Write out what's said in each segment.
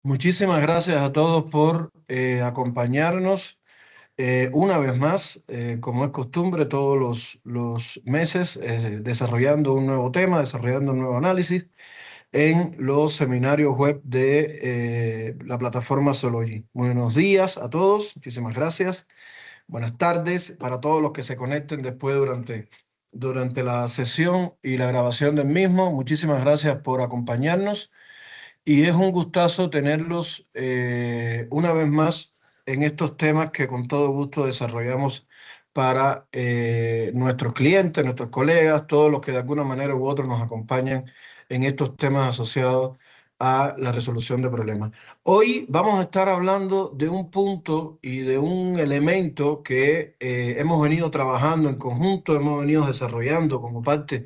Muchísimas gracias a todos por acompañarnos una vez más, como es costumbre, todos los meses, desarrollando un nuevo tema, desarrollando un nuevo análisis en los seminarios web de la plataforma Sology. Buenos días a todos, muchísimas gracias. Buenas tardes para todos los que se conecten después durante la sesión y la grabación del mismo. Muchísimas gracias por acompañarnos. Y es un gustazo tenerlos una vez más en estos temas que con todo gusto desarrollamos para nuestros clientes, nuestros colegas, todos los que de alguna manera u otra nos acompañan en estos temas asociados a la resolución de problemas. Hoy vamos a estar hablando de un punto y de un elemento que hemos venido trabajando en conjunto, hemos venido desarrollando como parte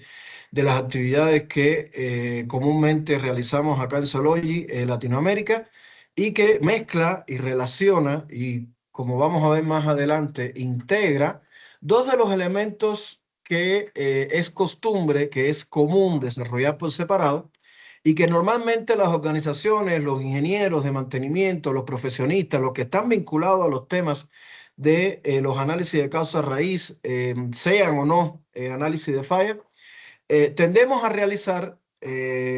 de las actividades que comúnmente realizamos acá en Sology, Latinoamérica, y que mezcla y relaciona y, como vamos a ver más adelante, integra dos de los elementos que es costumbre, que es común desarrollar por separado y que normalmente las organizaciones, los ingenieros de mantenimiento, los profesionistas, los que están vinculados a los temas de los análisis de causa raíz, sean o no análisis de falla, tendemos a realizar,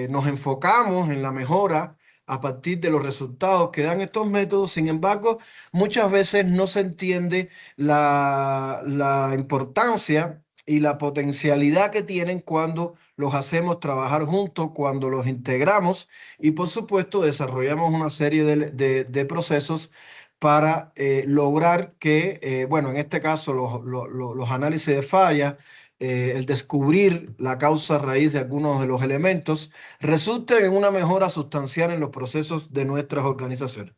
nos enfocamos en la mejora a partir de los resultados que dan estos métodos. Sin embargo, muchas veces no se entiende la importancia y la potencialidad que tienen cuando los hacemos trabajar juntos, cuando los integramos y, por supuesto, desarrollamos una serie de procesos para lograr que, bueno, en este caso, los análisis de fallas, el descubrir la causa raíz de algunos de los elementos, resulte en una mejora sustancial en los procesos de nuestras organizaciones.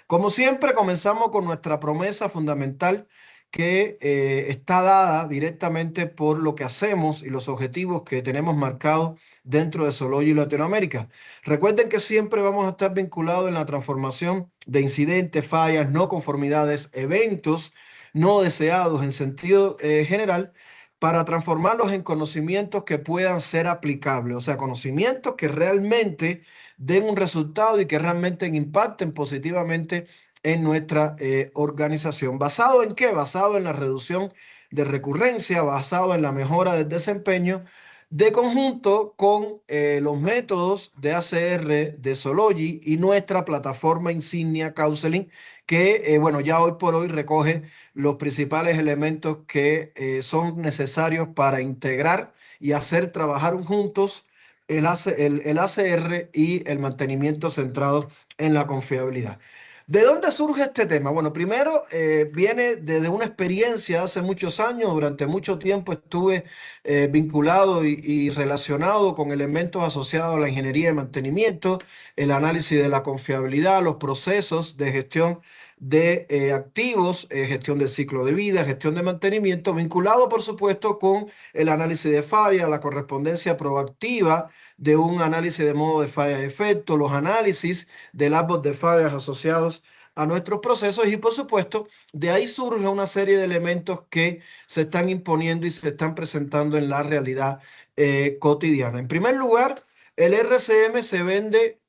Como siempre, comenzamos con nuestra promesa fundamental que está dada directamente por lo que hacemos y los objetivos que tenemos marcados dentro de Sology Latinoamérica. Recuerden que siempre vamos a estar vinculados en la transformación de incidentes, fallas, no conformidades, eventos no deseados en sentido general, para transformarlos en conocimientos que puedan ser aplicables, o sea, conocimientos que realmente den un resultado y que realmente impacten positivamente en nuestra organización. ¿Basado en qué? Basado en la reducción de recurrencia, basado en la mejora del desempeño, de conjunto con los métodos de ACR de Sology y nuestra plataforma insignia Counseling, que, bueno, ya hoy por hoy recoge los principales elementos que son necesarios para integrar y hacer trabajar juntos el ACR y el mantenimiento centrado en la confiabilidad. ¿De dónde surge este tema? Bueno, primero viene desde una experiencia hace muchos años. Durante mucho tiempo estuve vinculado y relacionado con elementos asociados a la ingeniería de mantenimiento, el análisis de la confiabilidad, los procesos de gestión de activos, gestión del ciclo de vida, gestión de mantenimiento, vinculado por supuesto con el análisis de falla, la correspondencia proactiva de un análisis de modo de falla de efecto, los análisis del árbol de fallas asociados a nuestros procesos y, por supuesto, de ahí surge una serie de elementos que se están imponiendo y se están presentando en la realidad cotidiana. En primer lugar, el RCM se vende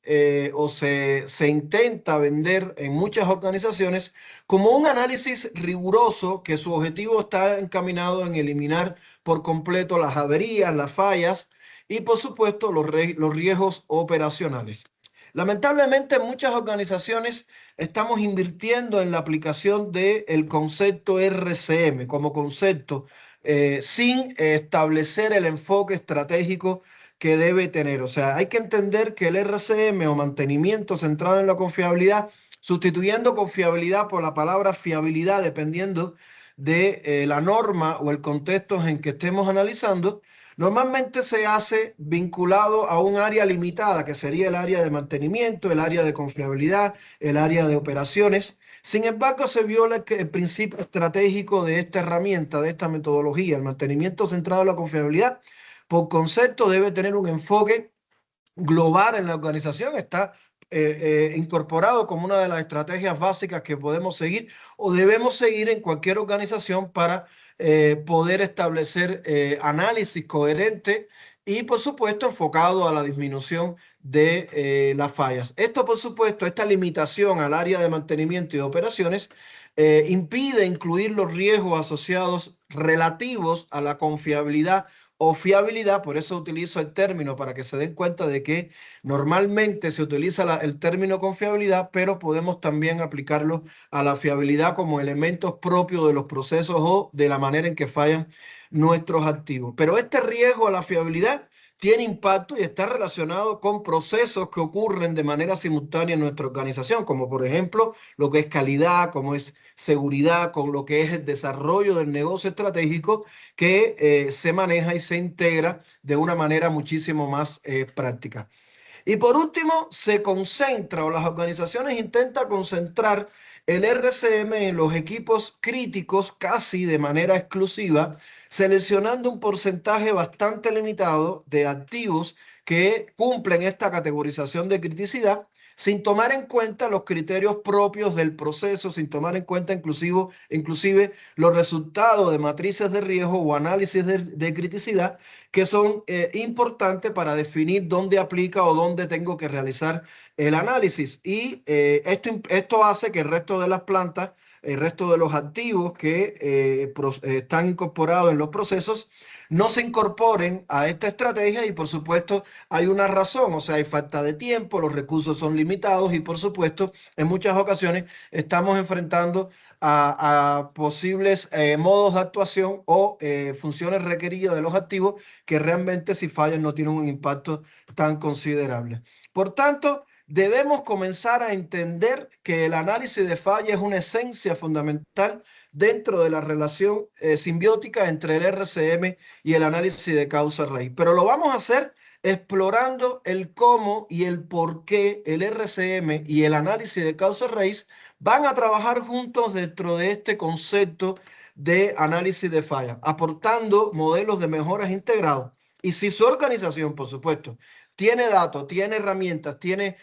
o se intenta vender en muchas organizaciones como un análisis riguroso que su objetivo está encaminado en eliminar por completo las averías, las fallas y, por supuesto, los riesgos operacionales. Lamentablemente, en muchas organizaciones estamos invirtiendo en la aplicación del concepto RCM como concepto sin establecer el enfoque estratégico que debe tener. O sea, hay que entender que el RCM o mantenimiento centrado en la confiabilidad, sustituyendo confiabilidad por la palabra fiabilidad, dependiendo de la norma o el contexto en que estemos analizando, normalmente se hace vinculado a un área limitada, que sería el área de mantenimiento, el área de confiabilidad, el área de operaciones. Sin embargo, se viola el principio estratégico de esta herramienta, de esta metodología. El mantenimiento centrado en la confiabilidad, por concepto, debe tener un enfoque global en la organización. Está incorporado como una de las estrategias básicas que podemos seguir o debemos seguir en cualquier organización para poder establecer análisis coherente y, por supuesto, enfocado a la disminución de las fallas. Esto, por supuesto, esta limitación al área de mantenimiento y de operaciones impide incluir los riesgos asociados relativos a la confiabilidad o fiabilidad. Por eso utilizo el término, para que se den cuenta de que normalmente se utiliza el término confiabilidad, pero podemos también aplicarlo a la fiabilidad como elementos propios de los procesos o de la manera en que fallan nuestros activos. Pero este riesgo a la fiabilidad tiene impacto y está relacionado con procesos que ocurren de manera simultánea en nuestra organización, como por ejemplo lo que es calidad, como es seguridad, con lo que es el desarrollo del negocio estratégico que se maneja y se integra de una manera muchísimo más práctica. Y por último, se concentra, o las organizaciones intentan concentrar el RCM en los equipos críticos casi de manera exclusiva, seleccionando un porcentaje bastante limitado de activos que cumplen esta categorización de criticidad, sin tomar en cuenta los criterios propios del proceso, sin tomar en cuenta inclusive los resultados de matrices de riesgo o análisis de criticidad, que son importantes para definir dónde aplica o dónde tengo que realizar el análisis. Y esto hace que el resto de las plantas, el resto de los activos que están incorporados en los procesos, no se incorporen a esta estrategia. Y por supuesto hay una razón, o sea, hay falta de tiempo, los recursos son limitados y por supuesto en muchas ocasiones estamos enfrentando a posibles modos de actuación o funciones requeridas de los activos que realmente, si fallan, no tienen un impacto tan considerable. Por tanto, debemos comenzar a entender que el análisis de falla es una esencia fundamental dentro de la relación simbiótica entre el RCM y el análisis de causa raíz. Pero lo vamos a hacer explorando el cómo y el por qué el RCM y el análisis de causa raíz van a trabajar juntos dentro de este concepto de análisis de falla, aportando modelos de mejoras integrados. Y si su organización, por supuesto, tiene datos, tiene herramientas, tiene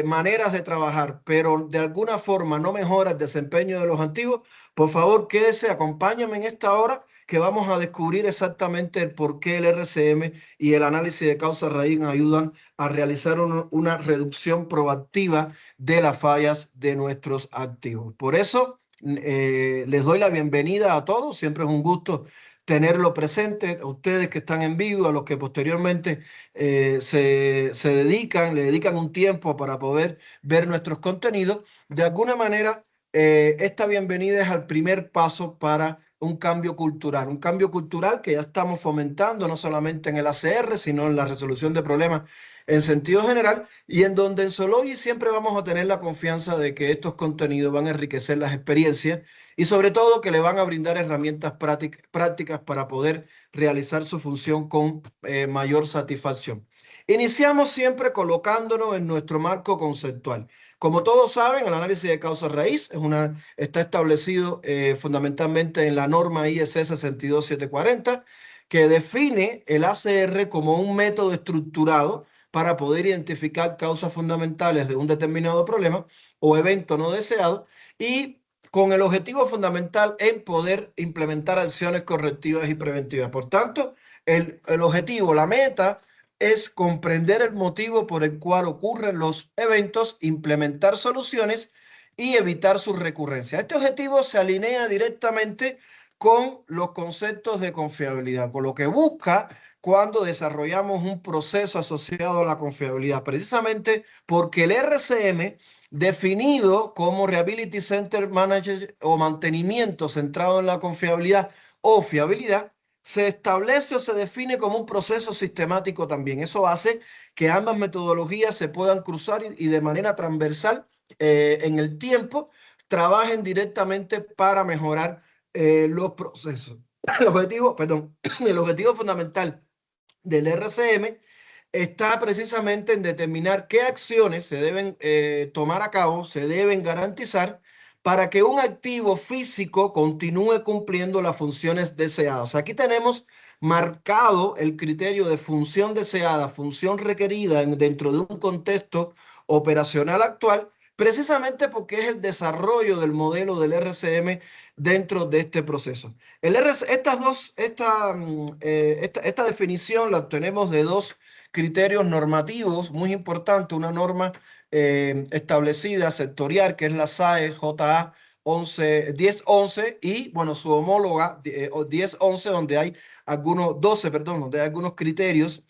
maneras de trabajar, pero de alguna forma no mejora el desempeño de los antiguos, por favor quédese, acompáñame en esta hora que vamos a descubrir exactamente el por qué el RCM y el análisis de causa raíz ayudan a realizar una reducción proactiva de las fallas de nuestros activos. Por eso les doy la bienvenida a todos. Siempre es un gusto tenerlo presente, a ustedes que están en vivo, a los que posteriormente le dedican un tiempo para poder ver nuestros contenidos. De alguna manera, esta bienvenida es al primer paso para un cambio cultural que ya estamos fomentando no solamente en el ACR, sino en la resolución de problemas en sentido general, y en donde en Sologi siempre vamos a tener la confianza de que estos contenidos van a enriquecer las experiencias y sobre todo que le van a brindar herramientas prácticas para poder realizar su función con mayor satisfacción. Iniciamos siempre colocándonos en nuestro marco conceptual. Como todos saben, el análisis de causa raíz está establecido fundamentalmente en la norma IEC 62740, que define el ACR como un método estructurado para poder identificar causas fundamentales de un determinado problema o evento no deseado, y con el objetivo fundamental en poder implementar acciones correctivas y preventivas. Por tanto, el objetivo, la meta, es comprender el motivo por el cual ocurren los eventos, implementar soluciones y evitar su recurrencia. Este objetivo se alinea directamente con los conceptos de confiabilidad, con lo que busca cuando desarrollamos un proceso asociado a la confiabilidad, precisamente porque el RCM, definido como Reliability Center Manager o mantenimiento centrado en la confiabilidad o fiabilidad, se establece o se define como un proceso sistemático también. Eso hace que ambas metodologías se puedan cruzar y de manera transversal en el tiempo trabajen directamente para mejorar los procesos. El objetivo fundamental del RCM está precisamente en determinar qué acciones se deben tomar a cabo, se deben garantizar para que un activo físico continúe cumpliendo las funciones deseadas. Aquí tenemos marcado el criterio de función deseada, función requerida dentro de un contexto operacional actual, precisamente porque es el desarrollo del modelo del RCM dentro de este proceso. Esta definición la obtenemos de dos criterios normativos muy importantes, una norma establecida sectorial, que es la SAE JA 1011 y, bueno, su homóloga 1011, donde hay algunos, 12, perdón, donde hay algunos criterios.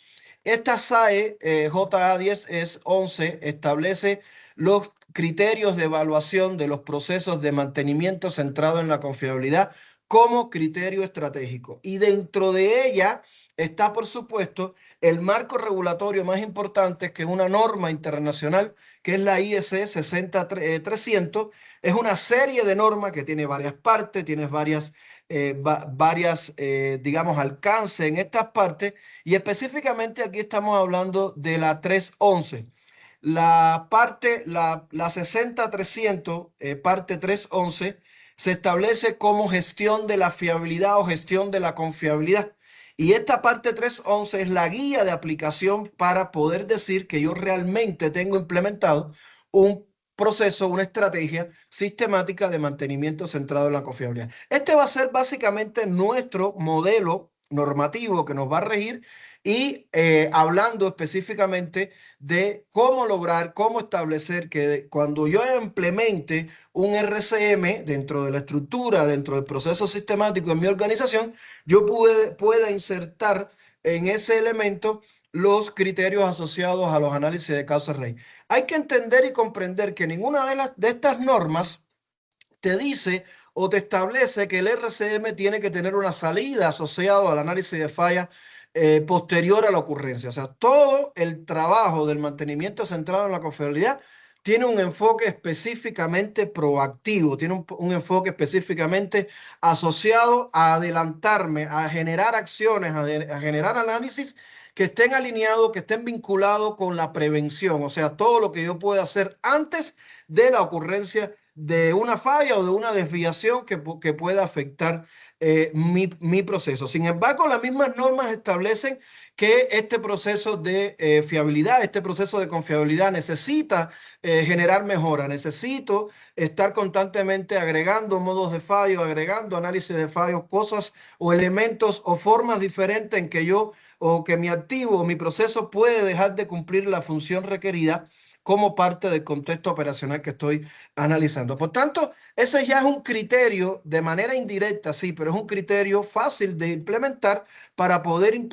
Esta SAE JA 1011 establece los criterios de evaluación de los procesos de mantenimiento centrado en la confiabilidad como criterio estratégico. Y dentro de ella está, por supuesto, el marco regulatorio más importante, que es una norma internacional, que es la IEC 60300. Es una serie de normas que tiene varias partes, tiene digamos, alcance en estas partes, y específicamente aquí estamos hablando de la 311. La 60300, parte 311, se establece como gestión de la fiabilidad o gestión de la confiabilidad. Y esta parte 311 es la guía de aplicación para poder decir que yo realmente tengo implementado un proceso, una estrategia sistemática de mantenimiento centrado en la confiabilidad. Este va a ser básicamente nuestro modelo normativo que nos va a regir y hablando específicamente de cómo lograr, cómo establecer que cuando yo implemente un RCM dentro de la estructura, dentro del proceso sistemático en mi organización, yo pueda insertar en ese elemento los criterios asociados a los análisis de causa-raíz. Hay que entender y comprender que ninguna de estas normas te dice o te establece que el RCM tiene que tener una salida asociada al análisis de fallas posterior a la ocurrencia. O sea, todo el trabajo del mantenimiento centrado en la confiabilidad tiene un enfoque específicamente proactivo, tiene un enfoque específicamente asociado a adelantarme, a generar acciones, a generar análisis que estén alineados, que estén vinculados con la prevención, o sea, todo lo que yo pueda hacer antes de la ocurrencia de una falla o de una desviación que pueda afectar mi proceso. Sin embargo, las mismas normas establecen que este proceso de fiabilidad, este proceso de confiabilidad necesita generar mejora. Necesito estar constantemente agregando modos de fallo, agregando análisis de fallos, cosas o elementos o formas diferentes en que yo o que mi activo o mi proceso puede dejar de cumplir la función requerida como parte del contexto operacional que estoy analizando. Por tanto, ese ya es un criterio de manera indirecta, sí, pero es un criterio fácil de implementar para poder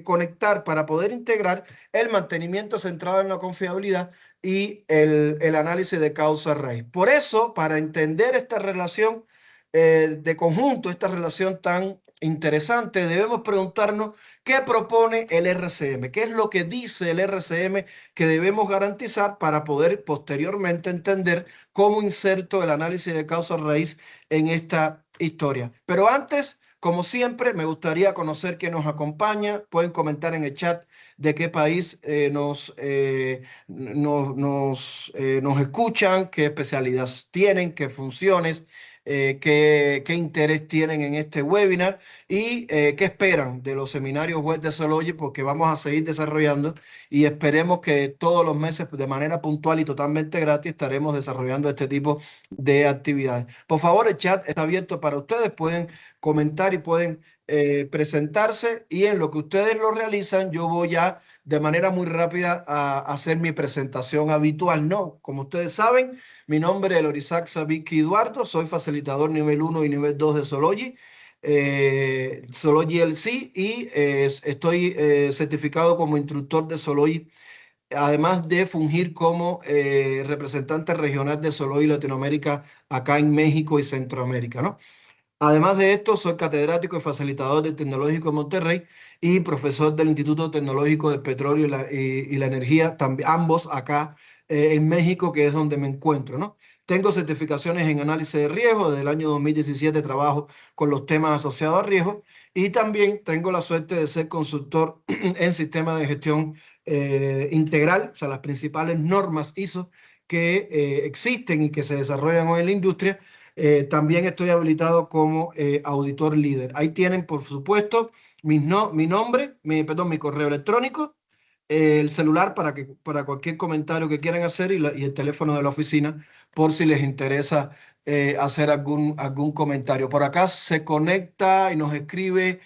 conectar, para poder integrar el mantenimiento centrado en la confiabilidad y el análisis de causa raíz. Por eso, para entender esta relación de conjunto, esta relación tan interesante, debemos preguntarnos qué propone el RCM, qué es lo que dice el RCM que debemos garantizar para poder posteriormente entender cómo inserto el análisis de causa raíz en esta historia. Pero antes, como siempre, me gustaría conocer quién nos acompaña. Pueden comentar en el chat de qué país nos escuchan, qué especialidad tienen, qué funciones, qué interés tienen en este webinar y qué esperan de los seminarios web de Sology, porque vamos a seguir desarrollando y esperemos que todos los meses de manera puntual y totalmente gratis estaremos desarrollando este tipo de actividades. Por favor, el chat está abierto para ustedes, pueden comentar y pueden presentarse y en lo que ustedes lo realizan yo voy a de manera muy rápida a hacer mi presentación habitual, ¿no? Como ustedes saben, mi nombre es Lorisac Savicki Eduardo, soy facilitador nivel 1 y nivel 2 de Sology. Sology LC y estoy certificado como instructor de Sology, además de fungir como representante regional de Sology Latinoamérica acá en México y Centroamérica, ¿no? Además de esto, soy catedrático y facilitador del Tecnológico de Monterrey y profesor del Instituto Tecnológico del Petróleo y la Energía, ambos acá en México, que es donde me encuentro, ¿no? Tengo certificaciones en análisis de riesgo. Desde el año 2017 trabajo con los temas asociados a riesgo y también tengo la suerte de ser consultor en sistemas de gestión integral, o sea, las principales normas ISO que existen y que se desarrollan hoy en la industria. También estoy habilitado como auditor líder. Ahí tienen, por supuesto, mi nombre, perdón, mi correo electrónico el celular para cualquier comentario que quieran hacer y el teléfono de la oficina por si les interesa hacer algún comentario. Por acá se conecta y nos escribe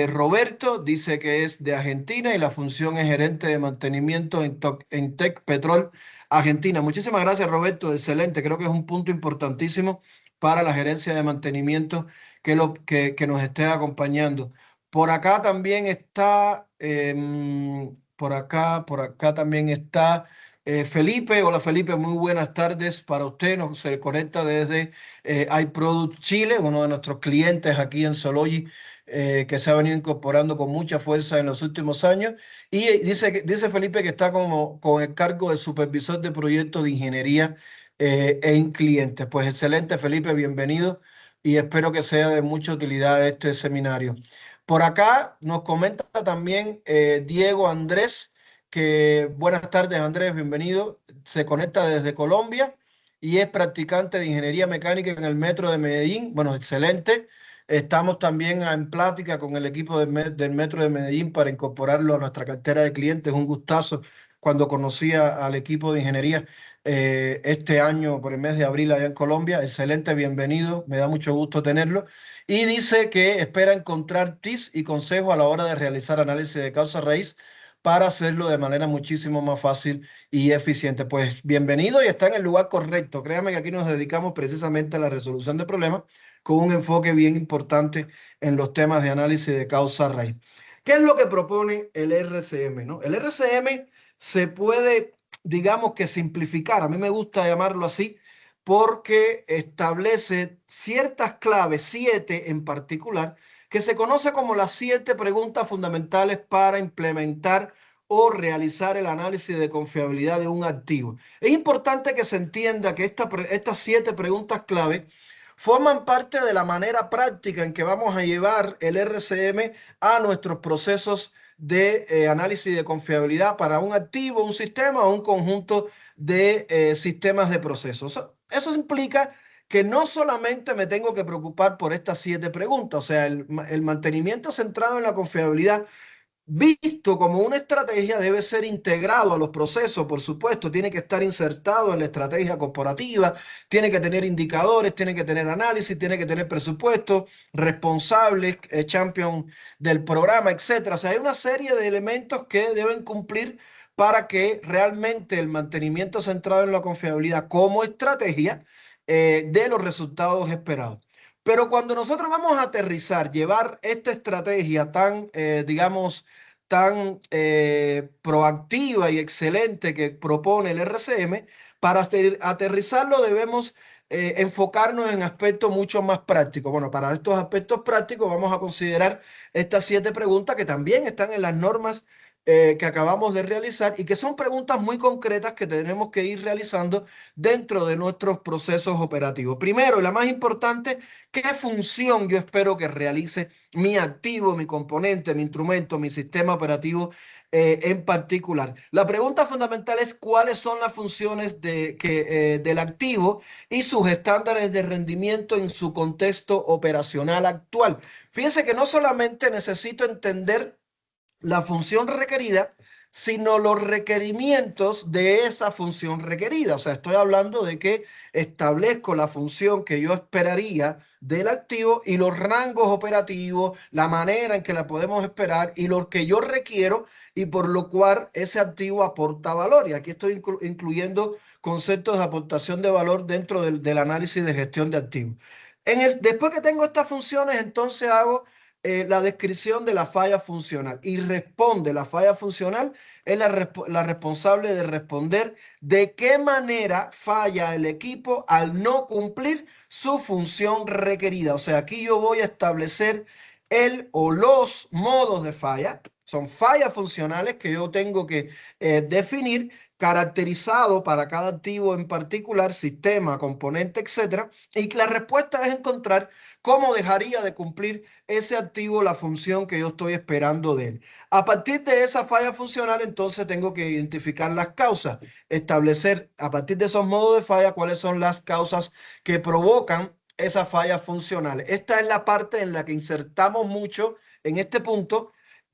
Roberto, dice que es de Argentina y la función es gerente de mantenimiento en Tech Petrol Argentina. Muchísimas gracias, Roberto. Excelente. Creo que es un punto importantísimo para la gerencia de mantenimiento que nos esté acompañando. Por acá también está, por acá también está Felipe. Hola Felipe, muy buenas tardes para usted. Se conecta desde iProduct Chile, uno de nuestros clientes aquí en Sologi, que se ha venido incorporando con mucha fuerza en los últimos años. Y dice Felipe que está como con el cargo de supervisor de proyectos de ingeniería en clientes. Pues excelente Felipe, bienvenido y espero que sea de mucha utilidad este seminario. Por acá nos comenta también Diego Andrés, que buenas tardes Andrés, bienvenido. Se conecta desde Colombia y es practicante de ingeniería mecánica en el Metro de Medellín. Bueno, excelente. Estamos también en plática con el equipo del Metro de Medellín para incorporarlo a nuestra cartera de clientes. Un gustazo cuando conocí al equipo de ingeniería este año por el mes de abril allá en Colombia. Excelente, bienvenido. Me da mucho gusto tenerlo. Y dice que espera encontrar tips y consejos a la hora de realizar análisis de causa raíz para hacerlo de manera muchísimo más fácil y eficiente. Pues bienvenido y está en el lugar correcto. Créame que aquí nos dedicamos precisamente a la resolución de problemas con un enfoque bien importante en los temas de análisis de causa raíz. ¿Qué es lo que propone el RCM, no? El RCM se puede, digamos que simplificar, a mí me gusta llamarlo así, porque establece ciertas claves, 7 en particular, que se conoce como las 7 preguntas fundamentales para implementar o realizar el análisis de confiabilidad de un activo. Es importante que se entienda que estas 7 preguntas clave forman parte de la manera práctica en que vamos a llevar el RCM a nuestros procesos de análisis de confiabilidad para un activo, un sistema o un conjunto de sistemas de procesos. Eso implica que no solamente me tengo que preocupar por estas 7 preguntas, o sea, el mantenimiento centrado en la confiabilidad visto como una estrategia debe ser integrado a los procesos, por supuesto, tiene que estar insertado en la estrategia corporativa, tiene que tener indicadores, tiene que tener análisis, tiene que tener presupuesto, responsables, champion del programa, etcétera. O sea, hay una serie de elementos que deben cumplir para que realmente el mantenimiento centrado en la confiabilidad como estrategia dé los resultados esperados. Pero cuando nosotros vamos a aterrizar, llevar esta estrategia tan, digamos, tan proactiva y excelente que propone el RCM, para aterrizarlo debemos enfocarnos en aspectos mucho más prácticos. Bueno, para estos aspectos prácticos vamos a considerar estas 7 preguntas que también están en las normas que acabamos de realizar y que son preguntas muy concretas que tenemos que ir realizando dentro de nuestros procesos operativos. Primero, y la más importante, ¿qué función yo espero que realice mi activo, mi componente, mi instrumento, mi sistema operativo en particular? La pregunta fundamental es cuáles son las funciones del activo y sus estándares de rendimiento en su contexto operacional actual. Fíjense que no solamente necesito entender la función requerida, sino los requerimientos de esa función requerida. O sea, estoy hablando de que establezco la función que yo esperaría del activo y los rangos operativos, la manera en que la podemos esperar y lo que yo requiero y por lo cual ese activo aporta valor. Y aquí estoy incluyendo conceptos de aportación de valor dentro del análisis de gestión de activos. Después que tengo estas funciones, entonces hago la descripción de la falla funcional y responde. La falla funcional es la responsable de responder de qué manera falla el equipo al no cumplir su función requerida. O sea, aquí yo voy a establecer el o los modos de falla. Son fallas funcionales que yo tengo que definir, caracterizado para cada activo en particular, sistema, componente, etcétera. Y la respuesta es encontrar cómo dejaría de cumplir ese activo la función que yo estoy esperando de él. A partir de esa falla funcional, entonces tengo que identificar las causas, establecer a partir de esos modos de falla cuáles son las causas que provocan esas fallas funcionales. Esta es la parte en la que insertamos mucho en este punto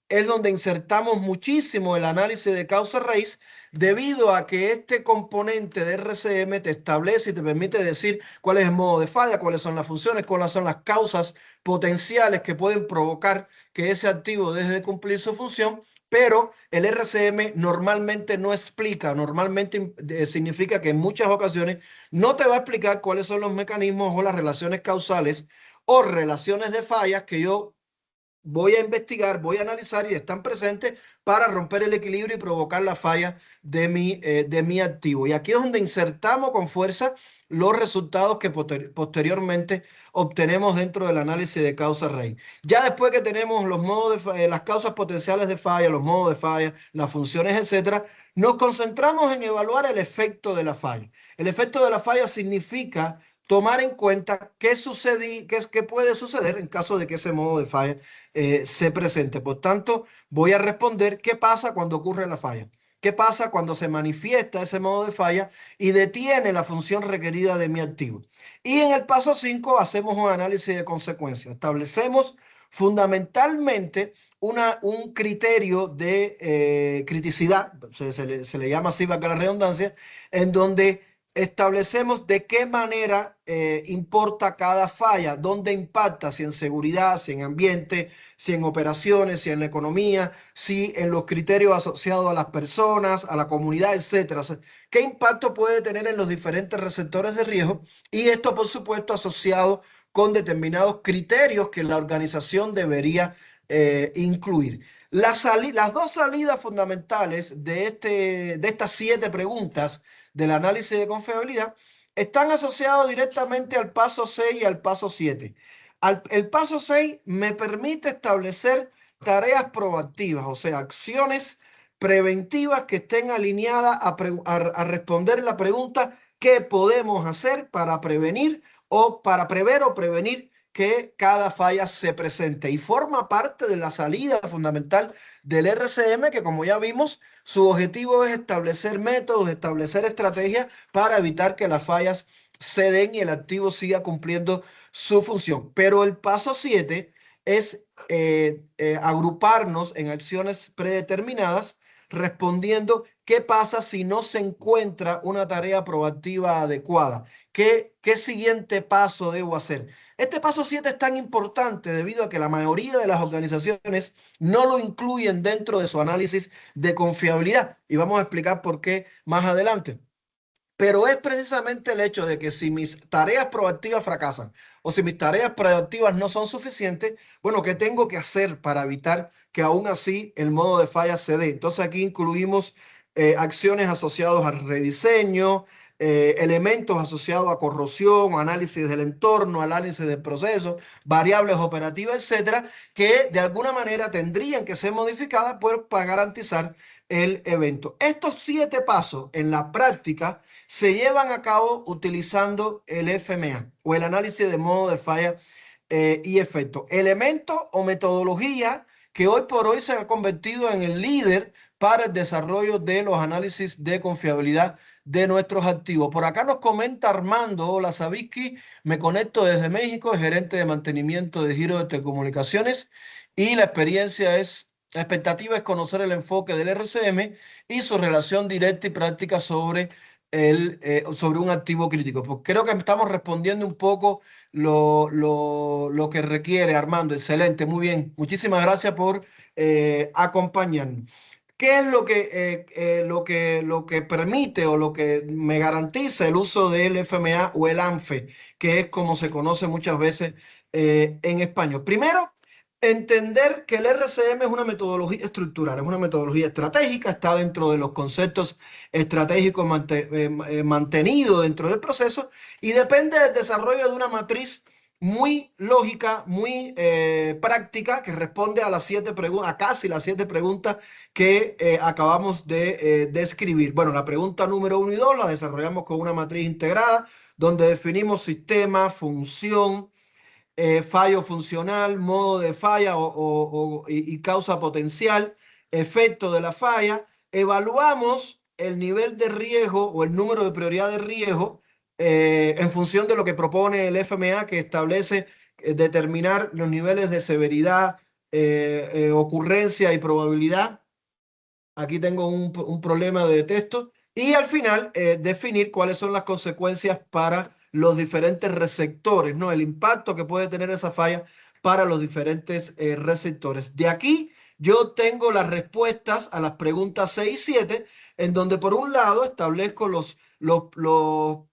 es donde insertamos muchísimo el análisis de causa-raíz, debido a que este componente de RCM te establece y te permite decir cuál es el modo de falla, cuáles son las funciones, cuáles son las causas potenciales que pueden provocar que ese activo deje de cumplir su función. Pero el RCM normalmente no explica, normalmente significa que en muchas ocasiones no te va a explicar cuáles son los mecanismos o las relaciones causales o relaciones de fallas que yo voy a investigar, voy a analizar y están presentes para romper el equilibrio y provocar la falla de mi activo. Y aquí es donde insertamos con fuerza los resultados que posteriormente obtenemos dentro del análisis de causa-raíz. Ya después que tenemos los modos de las causas potenciales de falla, los modos de falla, las funciones, etcétera, nos concentramos en evaluar el efecto de la falla. El efecto de la falla significa tomar en cuenta qué puede suceder en caso de que ese modo de falla se presente. Por tanto, voy a responder qué pasa cuando ocurre la falla. ¿Qué pasa cuando se manifiesta ese modo de falla y detiene la función requerida de mi activo? Y en el paso 5 hacemos un análisis de consecuencias. Establecemos fundamentalmente un criterio de criticidad, se le llama así para que la redundancia, en donde establecemos de qué manera importa cada falla, dónde impacta, si en seguridad, si en ambiente, si en operaciones, si en la economía, si en los criterios asociados a las personas, a la comunidad, etcétera. O sea, qué impacto puede tener en los diferentes receptores de riesgo, y esto, por supuesto, asociado con determinados criterios que la organización debería incluir. Las dos salidas fundamentales de estas 7 preguntas del análisis de confiabilidad están asociados directamente al paso 6 y al paso 7. El paso 6 me permite establecer tareas proactivas, o sea, acciones preventivas que estén alineadas a responder la pregunta: ¿qué podemos hacer para prevenir o para prever o prevenir que cada falla se presente? Y forma parte de la salida fundamental del RCM, que, como ya vimos, su objetivo es establecer métodos, establecer estrategias para evitar que las fallas se den y el activo siga cumpliendo su función. Pero el paso 7 es agruparnos en acciones predeterminadas, respondiendo qué pasa si no se encuentra una tarea proactiva adecuada. ¿Qué siguiente paso debo hacer? Este paso 7 es tan importante debido a que la mayoría de las organizaciones no lo incluyen dentro de su análisis de confiabilidad, y vamos a explicar por qué más adelante. Pero es precisamente el hecho de que si mis tareas proactivas fracasan o si mis tareas proactivas no son suficientes, bueno, ¿qué tengo que hacer para evitar que aún así el modo de falla se dé? Entonces aquí incluimos acciones asociadas al rediseño, elementos asociados a corrosión, análisis del entorno, análisis del proceso, variables operativas, etcétera, que de alguna manera tendrían que ser modificadas para garantizar el evento. Estos 7 pasos en la práctica se llevan a cabo utilizando el FMA o el análisis de modo de falla y efecto. Elemento o metodología que hoy por hoy se ha convertido en el líder para el desarrollo de los análisis de confiabilidad de nuestros activos. Por acá nos comenta Armando: hola Savitsky, me conecto desde México, gerente de mantenimiento de giro de telecomunicaciones, y la expectativa es conocer el enfoque del RCM y su relación directa y práctica sobre un activo crítico. Pues creo que estamos respondiendo un poco lo que requiere, Armando. Excelente, muy bien. Muchísimas gracias por acompañarnos. ¿Qué es lo que permite o lo que me garantiza el uso del FMA o el ANFE, que es como se conoce muchas veces en español? Primero, entender que el RCM es una metodología estructural, es una metodología estratégica, está dentro de los conceptos estratégicos mantenidos dentro del proceso, y depende del desarrollo de una matriz muy lógica, muy práctica, que responde a a casi las 7 preguntas que acabamos de describir. Bueno, la pregunta número 1 y 2 la desarrollamos con una matriz integrada, donde definimos sistema, función, fallo funcional, modo de falla y causa potencial, efecto de la falla. Evaluamos el nivel de riesgo o el número de prioridad de riesgo en función de lo que propone el FMA, que establece determinar los niveles de severidad, ocurrencia y probabilidad. Aquí tengo un problema de texto. Y al final, definir cuáles son las consecuencias para los diferentes receptores, ¿no? El impacto que puede tener esa falla para los diferentes receptores. De aquí yo tengo las respuestas a las preguntas 6 y 7, en donde por un lado establezco los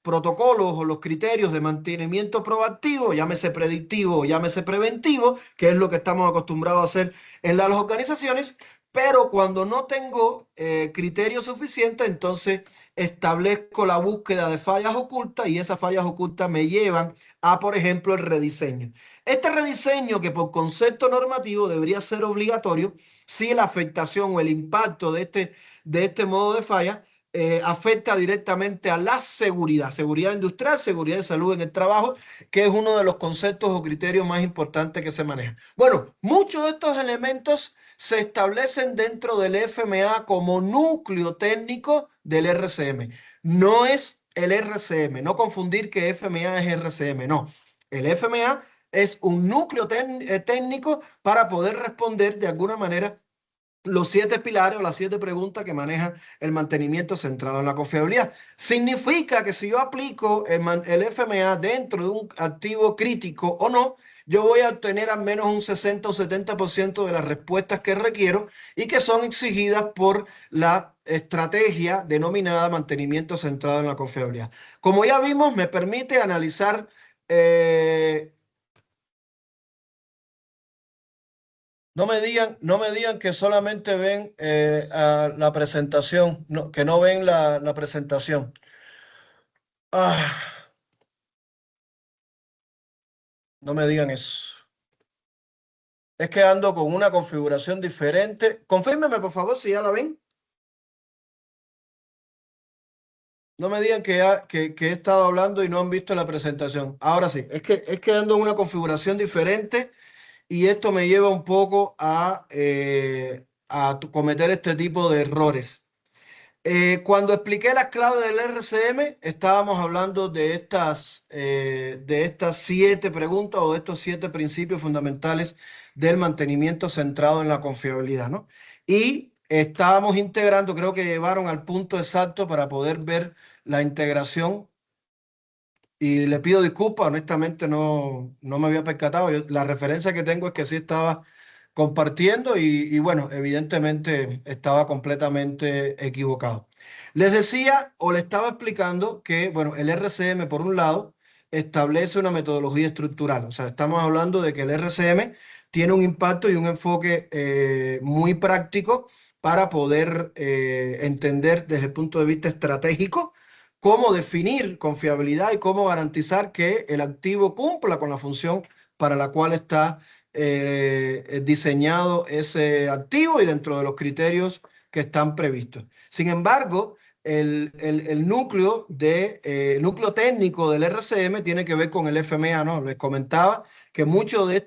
protocolos o los criterios de mantenimiento proactivo, llámese predictivo o llámese preventivo, que es lo que estamos acostumbrados a hacer en las organizaciones. Pero cuando no tengo criterio suficiente, entonces establezco la búsqueda de fallas ocultas y esas fallas ocultas me llevan a, por ejemplo, el rediseño. Este rediseño, que por concepto normativo debería ser obligatorio, si la afectación o el impacto de este modo de falla afecta directamente a la seguridad, seguridad industrial, seguridad de salud en el trabajo, que es uno de los conceptos o criterios más importantes que se manejan. Bueno, muchos de estos elementos se establecen dentro del FMA como núcleo técnico del RCM. No es el RCM, no confundir que FMA es RCM, no. El FMA es un núcleo técnico para poder responder de alguna manera los 7 pilares o las 7 preguntas que maneja el mantenimiento centrado en la confiabilidad. Significa que si yo aplico el FMA dentro de un activo crítico o no, yo voy a obtener al menos un 60 o 70% de las respuestas que requiero y que son exigidas por la estrategia denominada mantenimiento centrado en la confiabilidad. Como ya vimos, me permite analizar no me digan que solamente ven a la presentación, que no ven la presentación. Ah, no me digan eso. Es que ando con una configuración diferente. Confírmeme, por favor, si ya la ven. No me digan que he estado hablando y no han visto la presentación. Ahora sí, es que ando en una configuración diferente y esto me lleva un poco a cometer este tipo de errores. Cuando expliqué las claves del RCM, estábamos hablando de estas 7 preguntas o de estos 7 principios fundamentales del mantenimiento centrado en la confiabilidad, ¿no? Y estábamos integrando, creo que llevaron al punto exacto para poder ver la integración. Y le pido disculpas, honestamente no me había percatado. La referencia que tengo es que sí estaba compartiendo y bueno, evidentemente estaba completamente equivocado. Les decía o le estaba explicando que, bueno, el RCM por un lado establece una metodología estructural. O sea, estamos hablando de que el RCM tiene un impacto y un enfoque muy práctico para poder entender desde el punto de vista estratégico cómo definir confiabilidad y cómo garantizar que el activo cumpla con la función para la cual está diseñado ese activo y dentro de los criterios que están previstos. Sin embargo, el núcleo técnico del RCM tiene que ver con el FMA, ¿no? Les comentaba que muchos de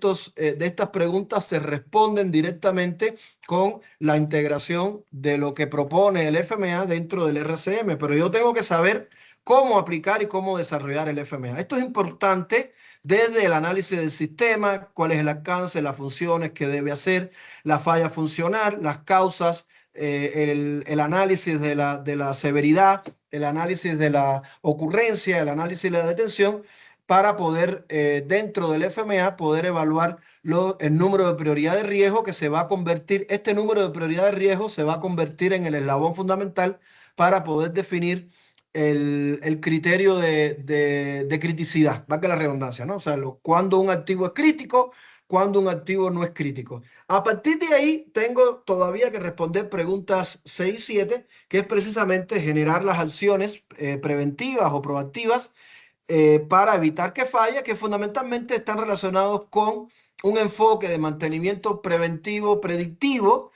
estas preguntas se responden directamente con la integración de lo que propone el FMA dentro del RCM, pero yo tengo que saber cómo aplicar y cómo desarrollar el FMA. Esto es importante desde el análisis del sistema, cuál es el alcance, las funciones que debe hacer, la falla funcional, las causas, el análisis de la severidad, el análisis de la ocurrencia, el análisis de la detención, para poder, dentro del FMA, poder evaluar el número de prioridad de riesgo que se va a convertir, este número de prioridad de riesgo se va a convertir en el eslabón fundamental para poder definir el criterio de criticidad, valga la redundancia, ¿no? O sea, cuando un activo es crítico, cuando un activo no es crítico. A partir de ahí, tengo todavía que responder preguntas 6 y 7, que es precisamente generar las acciones preventivas o proactivas para evitar que falle, que fundamentalmente están relacionados con un enfoque de mantenimiento preventivo, predictivo,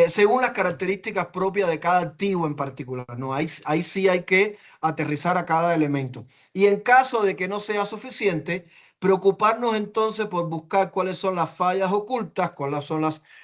según las características propias de cada activo en particular, ¿no? Ahí sí hay que aterrizar a cada elemento. Y en caso de que no sea suficiente, preocuparnos entonces por buscar cuáles son las fallas ocultas, cuáles son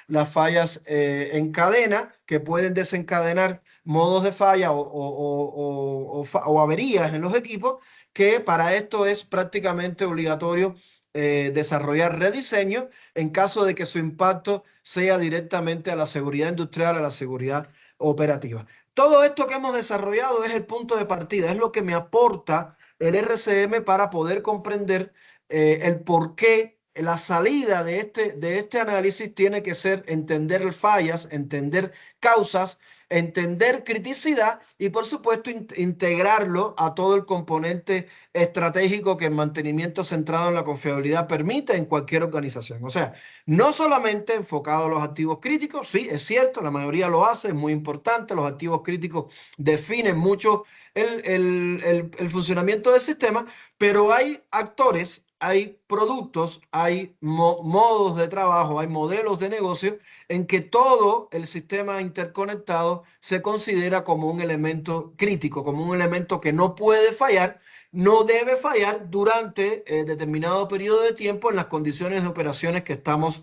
las fallas en cadena que pueden desencadenar modos de falla o averías en los equipos, que para esto es prácticamente obligatorio desarrollar rediseño en caso de que su impacto sea directamente a la seguridad industrial, a la seguridad operativa. Todo esto que hemos desarrollado es el punto de partida, es lo que me aporta el RCM para poder comprender el por qué la salida de este análisis tiene que ser entender fallas, entender causas, entender criticidad y, por supuesto, integrarlo a todo el componente estratégico que el mantenimiento centrado en la confiabilidad permite en cualquier organización. O sea, no solamente enfocado a los activos críticos, sí, es cierto, la mayoría lo hace, es muy importante, los activos críticos definen mucho el funcionamiento del sistema, pero hay actores, hay productos, hay modos de trabajo, hay modelos de negocio en que todo el sistema interconectado se considera como un elemento crítico, como un elemento que no puede fallar, no debe fallar durante determinado periodo de tiempo en las condiciones de operaciones que estamos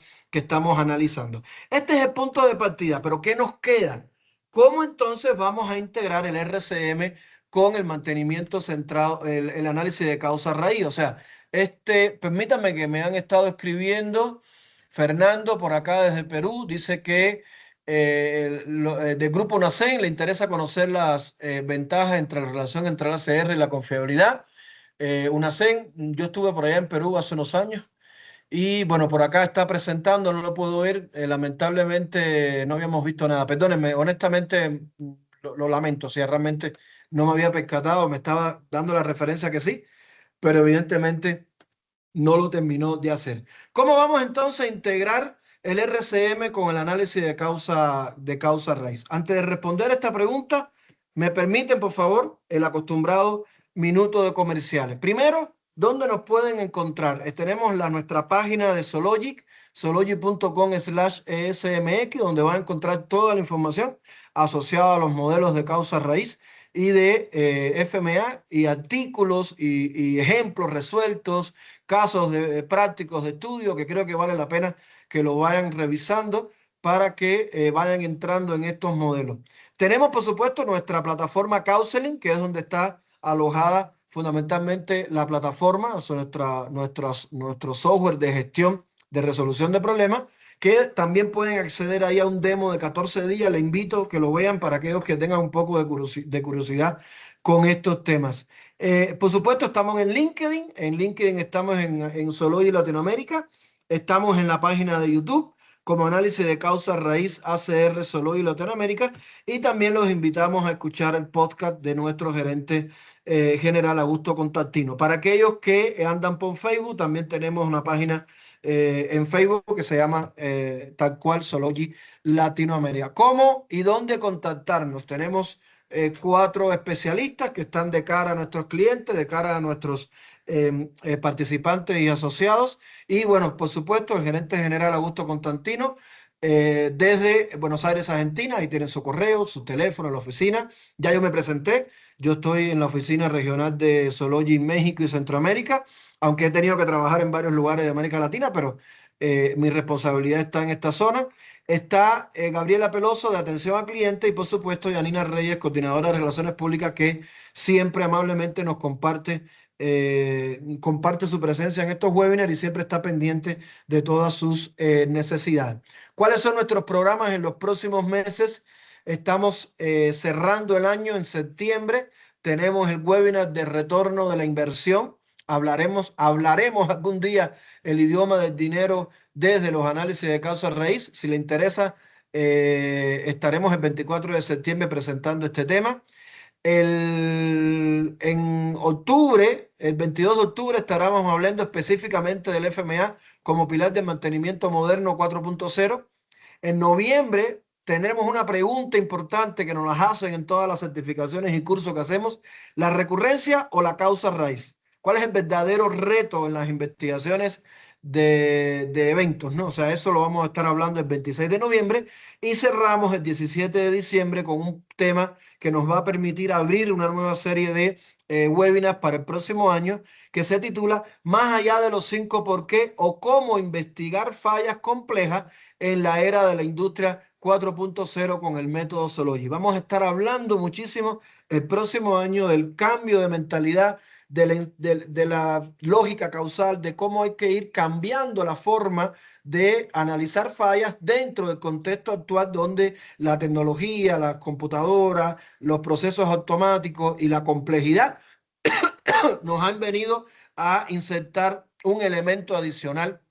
analizando. Este es el punto de partida, pero ¿qué nos queda? ¿Cómo entonces vamos a integrar el RCM con el mantenimiento centrado, el análisis de causa raíz? O sea, permítanme que me han estado escribiendo. Fernando, por acá desde Perú, dice que del grupo NACEN le interesa conocer las ventajas entre la relación entre la ACR y la confiabilidad. UNACEN, yo estuve por allá en Perú hace unos años y bueno, por acá está presentando, no lo puedo ver, lamentablemente no habíamos visto nada. Perdónenme, honestamente lo lamento, si realmente no me había percatado, me estaba dando la referencia que sí, pero evidentemente no lo terminó de hacer. ¿Cómo vamos entonces a integrar el RCM con el análisis de causa raíz? Antes de responder esta pregunta, me permiten, por favor, el acostumbrado minuto de comerciales. Primero, ¿dónde nos pueden encontrar? Tenemos nuestra página de Sologic, sologic.com/esmx, donde van a encontrar toda la información asociada a los modelos de causa raíz y de FMA y artículos y ejemplos resueltos, casos prácticos de estudio que creo que vale la pena que lo vayan revisando para que vayan entrando en estos modelos. Tenemos, por supuesto, nuestra plataforma Counseling, que es donde está alojada fundamentalmente la plataforma, o sea, nuestro software de gestión de resolución de problemas, que también pueden acceder ahí a un demo de 14 días. Le invito a que lo vean para aquellos que tengan un poco de curiosidad con estos temas. Por supuesto, estamos en LinkedIn. En LinkedIn estamos en Sologi Latinoamérica. Estamos en la página de YouTube como análisis de causa raíz ACR Sologi Latinoamérica. Y también los invitamos a escuchar el podcast de nuestro gerente general Augusto Constantino. Para aquellos que andan por Facebook, también tenemos una página en Facebook que se llama tal cual Sologi Latinoamérica. ¿Cómo y dónde contactarnos? Tenemos 4 especialistas que están de cara a nuestros clientes, de cara a nuestros participantes y asociados. Y bueno, por supuesto, el gerente general Augusto Constantino, desde Buenos Aires, Argentina. Ahí tienen su correo, su teléfono, la oficina. Ya yo me presenté. Yo estoy en la oficina regional de Sologi México y Centroamérica, aunque he tenido que trabajar en varios lugares de América Latina, pero mi responsabilidad está en esta zona. Está Gabriela Peloso de atención al cliente y por supuesto Yanina Reyes, coordinadora de relaciones públicas, que siempre amablemente nos comparte su presencia en estos webinars y siempre está pendiente de todas sus necesidades. ¿Cuáles son nuestros programas en los próximos meses? Estamos cerrando el año en septiembre. Tenemos el webinar de retorno de la inversión. Hablaremos algún día el idioma del dinero desde los análisis de causa raíz. Si le interesa, estaremos el 24 de septiembre presentando este tema. En octubre, el 22 de octubre, estaremos hablando específicamente del FMA como pilar de mantenimiento moderno 4.0. En noviembre tendremos una pregunta importante que nos las hacen en todas las certificaciones y cursos que hacemos: ¿la recurrencia o la causa raíz? ¿Cuál es el verdadero reto en las investigaciones de eventos, ¿no? O sea, eso lo vamos a estar hablando el 26 de noviembre y cerramos el 17 de diciembre con un tema que nos va a permitir abrir una nueva serie de webinars para el próximo año que se titula Más allá de los 5 por qué o cómo investigar fallas complejas en la era de la industria 4.0 con el método Sologi. Vamos a estar hablando muchísimo el próximo año del cambio de mentalidad de la lógica causal, de cómo hay que ir cambiando la forma de analizar fallas dentro del contexto actual donde la tecnología, las computadoras, los procesos automáticos y la complejidad nos han venido a insertar un elemento adicional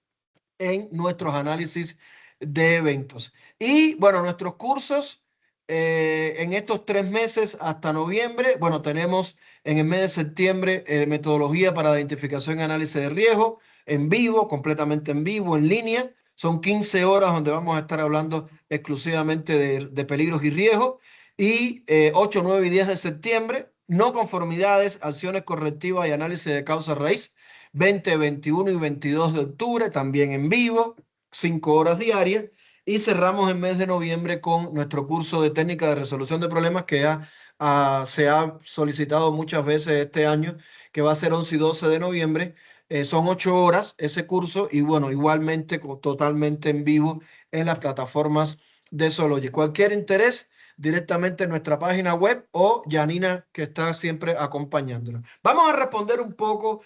en nuestros análisis de eventos. Y bueno, nuestros cursos en estos 3 meses hasta noviembre, bueno, tenemos en el mes de septiembre metodología para la identificación y análisis de riesgo en vivo, completamente en vivo, en línea. Son 15 horas donde vamos a estar hablando exclusivamente de peligros y riesgos. Y 8, 9 y 10 de septiembre, no conformidades, acciones correctivas y análisis de causa raíz. 20, 21 y 22 de octubre, también en vivo, 5 horas diarias. Y cerramos el mes de noviembre con nuestro curso de técnica de resolución de problemas que se ha solicitado muchas veces este año, que va a ser 11 y 12 de noviembre. Son 8 horas ese curso y bueno, igualmente totalmente en vivo en las plataformas de Sology. Cualquier interés, directamente en nuestra página web o Janina, que está siempre acompañándonos. Vamos a responder un poco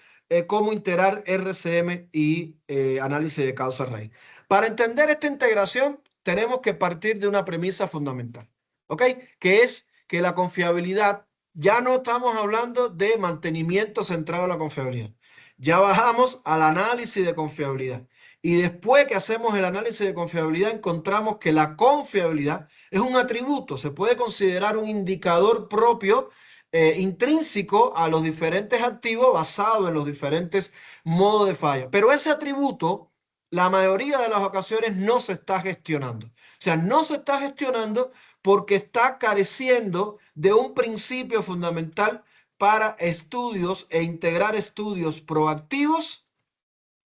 cómo integrar RCM y análisis de causa raíz. Para entender esta integración, tenemos que partir de una premisa fundamental, ¿ok? Que es que la confiabilidad, ya no estamos hablando de mantenimiento centrado en la confiabilidad. Ya bajamos al análisis de confiabilidad. Y después que hacemos el análisis de confiabilidad, encontramos que la confiabilidad es un atributo, se puede considerar un indicador propio intrínseco a los diferentes activos basado en los diferentes modos de falla. Pero ese atributo, la mayoría de las ocasiones no se está gestionando. O sea, no se está gestionando porque está careciendo de un principio fundamental para estudios e integrar estudios proactivos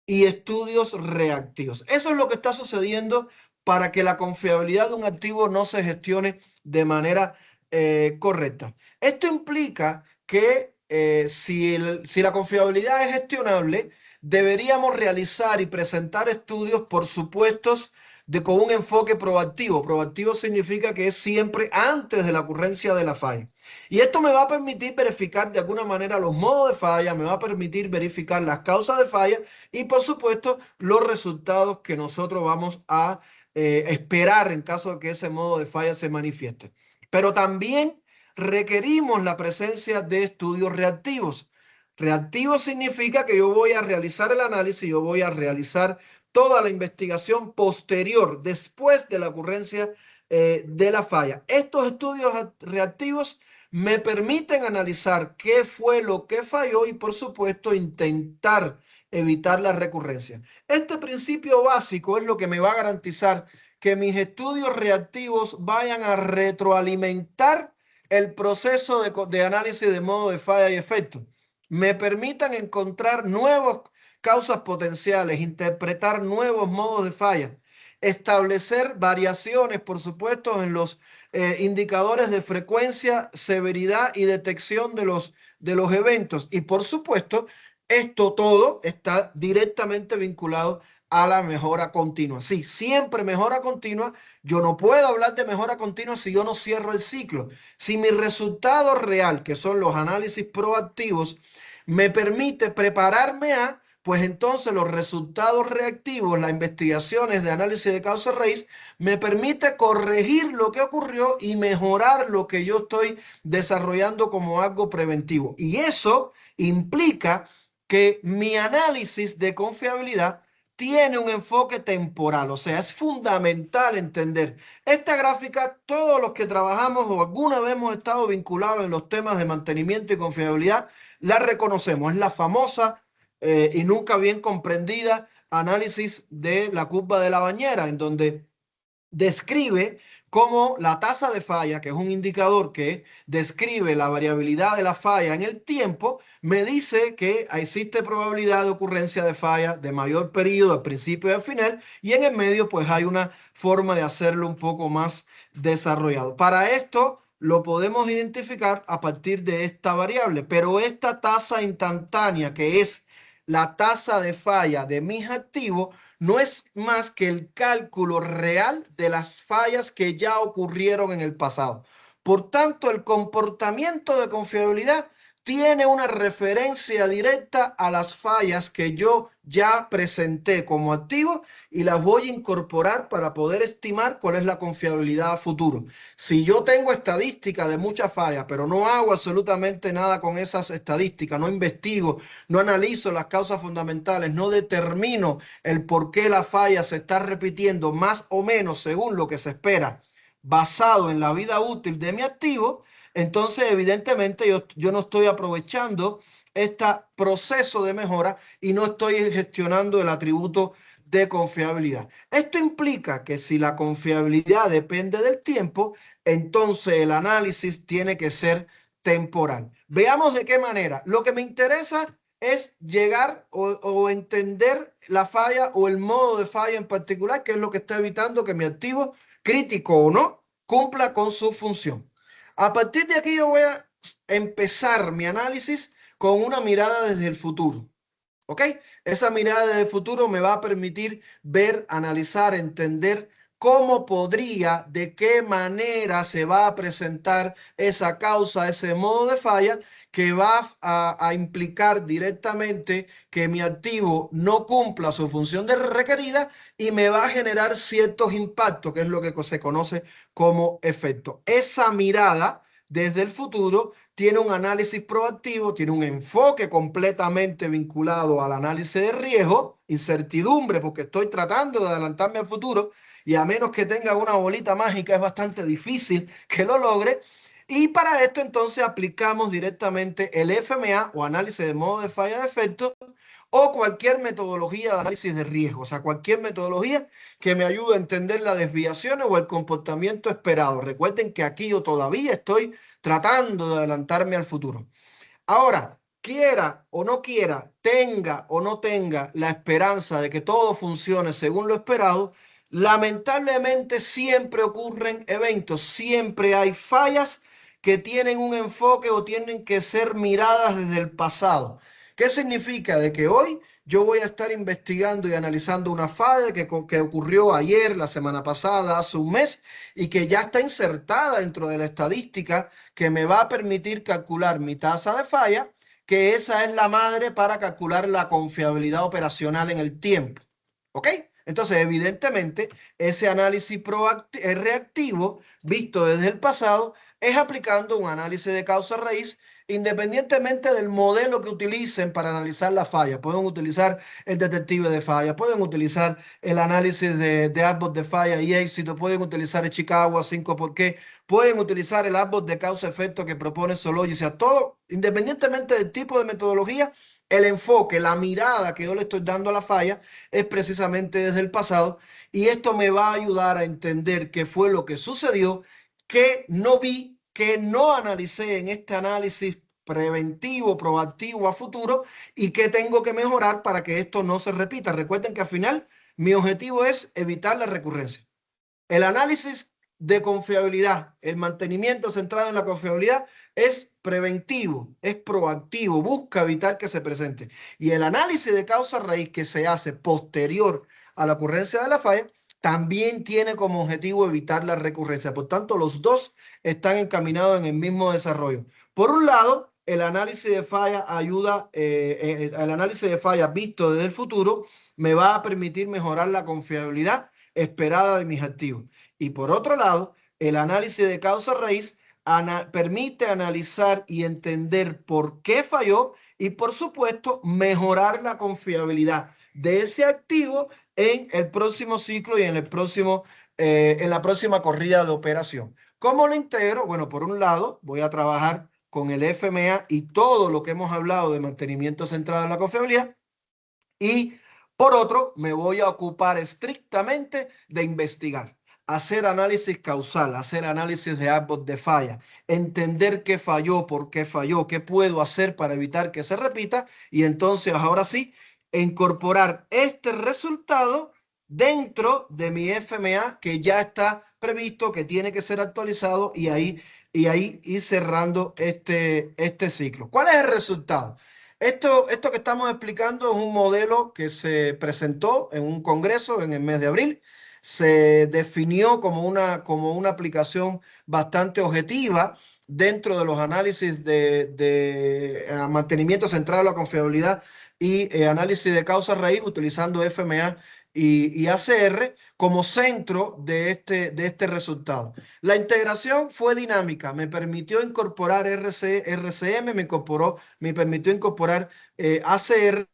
y estudios reactivos. Eso es lo que está sucediendo para que la confiabilidad de un activo no se gestione de manera correcta. Esto implica que si la confiabilidad es gestionable, deberíamos realizar y presentar estudios por supuestos con un enfoque proactivo. Proactivo significa que es siempre antes de la ocurrencia de la falla. Y esto me va a permitir verificar de alguna manera los modos de falla, me va a permitir verificar las causas de falla y por supuesto los resultados que nosotros vamos a esperar en caso de que ese modo de falla se manifieste. Pero también requerimos la presencia de estudios reactivos. Reactivo significa que yo voy a realizar el análisis, yo voy a realizar toda la investigación posterior, después de la ocurrencia de la falla. Estos estudios reactivos me permiten analizar qué fue lo que falló y, por supuesto, intentar evitar la recurrencia. Este principio básico es lo que me va a garantizar que mis estudios reactivos vayan a retroalimentar el proceso de análisis de modo de falla y efecto. Me permitan encontrar nuevas causas potenciales, interpretar nuevos modos de falla, establecer variaciones, por supuesto, en los indicadores de frecuencia, severidad y detección de los eventos. Y por supuesto, esto todo está directamente vinculado a la mejora continua. Sí, siempre mejora continua. Yo no puedo hablar de mejora continua si yo no cierro el ciclo. Si mi resultado real, que son los análisis proactivos, me permite prepararme a, pues entonces los resultados reactivos, las investigaciones de análisis de causa raíz, me permite corregir lo que ocurrió y mejorar lo que yo estoy desarrollando como algo preventivo. Y eso implica que mi análisis de confiabilidad tiene un enfoque temporal, o sea, es fundamental entender esta gráfica. Todos los que trabajamos o alguna vez hemos estado vinculados en los temas de mantenimiento y confiabilidad, la reconocemos. Es la famosa y nunca bien comprendida análisis de la curva de la bañera, en donde describe cómo la tasa de falla, que es un indicador que describe la variabilidad de la falla en el tiempo, me dice que existe probabilidad de ocurrencia de falla de mayor periodo al principio y al final, y en el medio pues hay una forma de hacerlo un poco más desarrollado. Para esto lo podemos identificar a partir de esta variable, pero esta tasa instantánea, que es la tasa de falla de mis activos, no es más que el cálculo real de las fallas que ya ocurrieron en el pasado. Por tanto, el comportamiento de confiabilidad tiene una referencia directa a las fallas que yo ya presenté como activo y las voy a incorporar para poder estimar cuál es la confiabilidad a futuro. Si yo tengo estadísticas de muchas fallas, pero no hago absolutamente nada con esas estadísticas, no investigo, no analizo las causas fundamentales, no determino el por qué la falla se está repitiendo más o menos según lo que se espera, basado en la vida útil de mi activo, entonces evidentemente yo no estoy aprovechando este proceso de mejora y no estoy gestionando el atributo de confiabilidad. Esto implica que si la confiabilidad depende del tiempo, entonces el análisis tiene que ser temporal. Veamos de qué manera. Lo que me interesa es llegar o entender la falla o el modo de falla en particular, que es lo que está evitando que mi activo, crítico o no, cumpla con su función. A partir de aquí yo voy a empezar mi análisis con una mirada desde el futuro. ¿Ok? Esa mirada desde el futuro me va a permitir ver, analizar, entender cómo podría, de qué manera se va a presentar esa causa, ese modo de falla que va a implicar directamente que mi activo no cumpla su función de requerida y me va a generar ciertos impactos, que es lo que se conoce como efecto. Esa mirada desde el futuro tiene un análisis proactivo, tiene un enfoque completamente vinculado al análisis de riesgo, incertidumbre, porque estoy tratando de adelantarme al futuro y a menos que tenga una bolita mágica es bastante difícil que lo logre. Y para esto entonces aplicamos directamente el FMA o análisis de modo de falla de efecto o cualquier metodología de análisis de riesgo, o sea, cualquier metodología que me ayude a entender las desviaciones o el comportamiento esperado. Recuerden que aquí yo todavía estoy tratando de adelantarme al futuro. Ahora, quiera o no quiera, tenga o no tenga la esperanza de que todo funcione según lo esperado, lamentablemente siempre ocurren eventos, siempre hay fallas que tienen un enfoque o tienen que ser miradas desde el pasado. ¿Qué significa? De que hoy yo voy a estar investigando y analizando una falla que ocurrió ayer, la semana pasada, hace un mes, y que ya está insertada dentro de la estadística que me va a permitir calcular mi tasa de falla, que esa es la madre para calcular la confiabilidad operacional en el tiempo. ¿Ok? Entonces, evidentemente, ese análisis reactivo, visto desde el pasado, es aplicando un análisis de causa raíz independientemente del modelo que utilicen para analizar la falla. Pueden utilizar el detective de falla, pueden utilizar el análisis de árbol de falla y éxito, pueden utilizar el Chicago 5 por qué, pueden utilizar el árbol de causa-efecto que propone Sologi. O sea, todo, independientemente del tipo de metodología, el enfoque, la mirada que yo le estoy dando a la falla es precisamente desde el pasado y esto me va a ayudar a entender qué fue lo que sucedió, que no vi, que no analicé en este análisis preventivo, proactivo a futuro y qué tengo que mejorar para que esto no se repita. Recuerden que al final mi objetivo es evitar la recurrencia. El análisis de confiabilidad, el mantenimiento centrado en la confiabilidad es preventivo, es proactivo, busca evitar que se presente. Y el análisis de causa raíz que se hace posterior a la ocurrencia de la falla también tiene como objetivo evitar la recurrencia. Por tanto, los dos están encaminados en el mismo desarrollo. Por un lado, el análisis de falla ayuda, el análisis de falla visto desde el futuro me va a permitir mejorar la confiabilidad esperada de mis activos. Y por otro lado, el análisis de causa raíz permite analizar y entender por qué falló y, por supuesto, mejorar la confiabilidad de ese activo en el próximo ciclo y en la próxima corrida de operación. ¿Cómo lo integro? Bueno, por un lado, voy a trabajar con el FMA y todo lo que hemos hablado de mantenimiento centrado en la confiabilidad. Y por otro, me voy a ocupar estrictamente de investigar, hacer análisis causal, hacer análisis de árbol de falla, entender qué falló, por qué falló, qué puedo hacer para evitar que se repita y entonces ahora sí, incorporar este resultado dentro de mi FMA que ya está previsto, que tiene que ser actualizado y ahí ir cerrando este ciclo. ¿Cuál es el resultado? Esto que estamos explicando es un modelo que se presentó en un congreso en el mes de abril. Se definió como una aplicación bastante objetiva dentro de los análisis de mantenimiento centrado en la confiabilidad y análisis de causa raíz utilizando FMA y ACR como centro de este resultado. La integración fue dinámica, me permitió incorporar RCM, me permitió incorporar ACR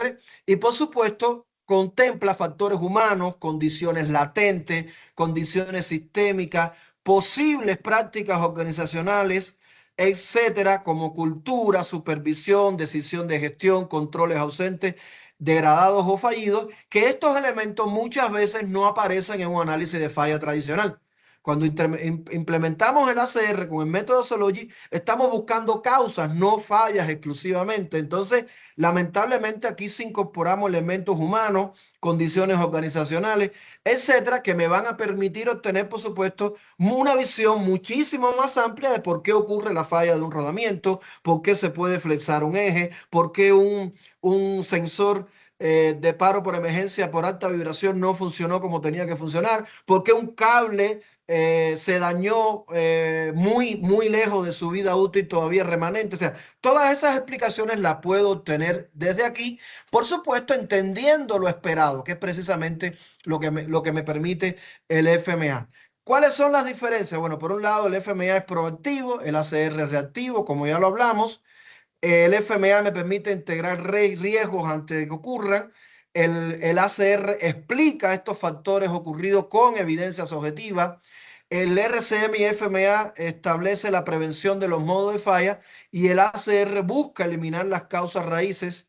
y por supuesto contempla factores humanos, condiciones latentes, condiciones sistémicas, posibles prácticas organizacionales, etcétera, como cultura, supervisión, decisión de gestión, controles ausentes, degradados o fallidos, que estos elementos muchas veces no aparecen en un análisis de falla tradicional. Cuando implementamos el ACR con el método Sology, estamos buscando causas, no fallas exclusivamente. Entonces, lamentablemente aquí sí incorporamos elementos humanos, condiciones organizacionales, etcétera, que me van a permitir obtener, por supuesto, una visión muchísimo más amplia de por qué ocurre la falla de un rodamiento, por qué se puede flexar un eje, por qué un sensor de paro por emergencia por alta vibración no funcionó como tenía que funcionar, por qué un cable se dañó muy lejos de su vida útil todavía remanente. O sea, todas esas explicaciones las puedo obtener desde aquí, por supuesto, entendiendo lo esperado, que es precisamente lo que me permite el FMA. ¿Cuáles son las diferencias? Bueno, por un lado, el FMA es proactivo, el ACR es reactivo, como ya lo hablamos. El FMA me permite integrar riesgos antes de que ocurran. El ACR explica estos factores ocurridos con evidencias objetivas. El RCM y FMA establece la prevención de los modos de falla y el ACR busca eliminar las causas raíces.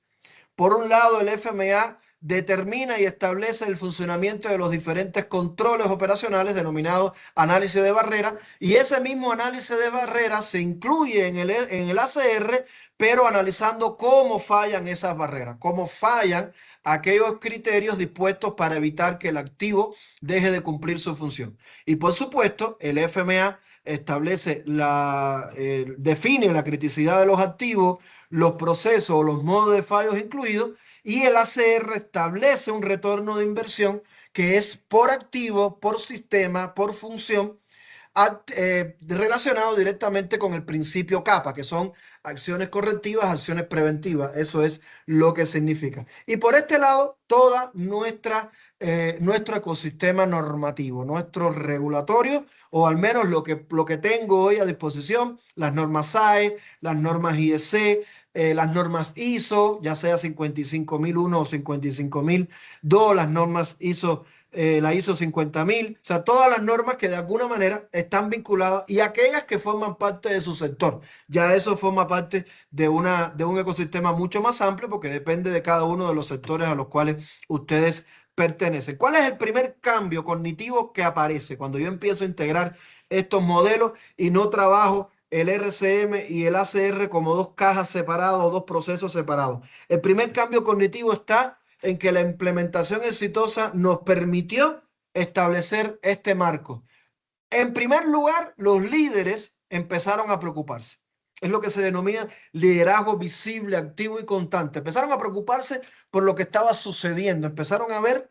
Por un lado, el FMA determina y establece el funcionamiento de los diferentes controles operacionales denominados análisis de barrera, y ese mismo análisis de barrera se incluye en el ACR, pero analizando cómo fallan esas barreras, cómo fallan aquellos criterios dispuestos para evitar que el activo deje de cumplir su función. Y por supuesto, el FMA define la criticidad de los activos, los procesos o los modos de fallos incluidos, y el ACR establece un retorno de inversión que es por activo, por sistema, por función, relacionado directamente con el principio CAPA, que son acciones correctivas, acciones preventivas. Eso es lo que significa. Y por este lado, nuestro ecosistema normativo, nuestro regulatorio, o al menos lo que tengo hoy a disposición, las normas SAE, las normas IEC, las normas ISO, ya sea 55001 o 55002, las normas ISO, la ISO 50000, o sea, todas las normas que de alguna manera están vinculadas y aquellas que forman parte de su sector. Ya eso forma parte de un ecosistema mucho más amplio porque depende de cada uno de los sectores a los cuales ustedes pertenecen. ¿Cuál es el primer cambio cognitivo que aparece cuando yo empiezo a integrar estos modelos y no trabajo el RCM y el ACR como dos cajas separadas o dos procesos separados? El primer cambio cognitivo está en que la implementación exitosa nos permitió establecer este marco. En primer lugar, los líderes empezaron a preocuparse. Es lo que se denomina liderazgo visible, activo y constante. Empezaron a preocuparse por lo que estaba sucediendo. Empezaron a ver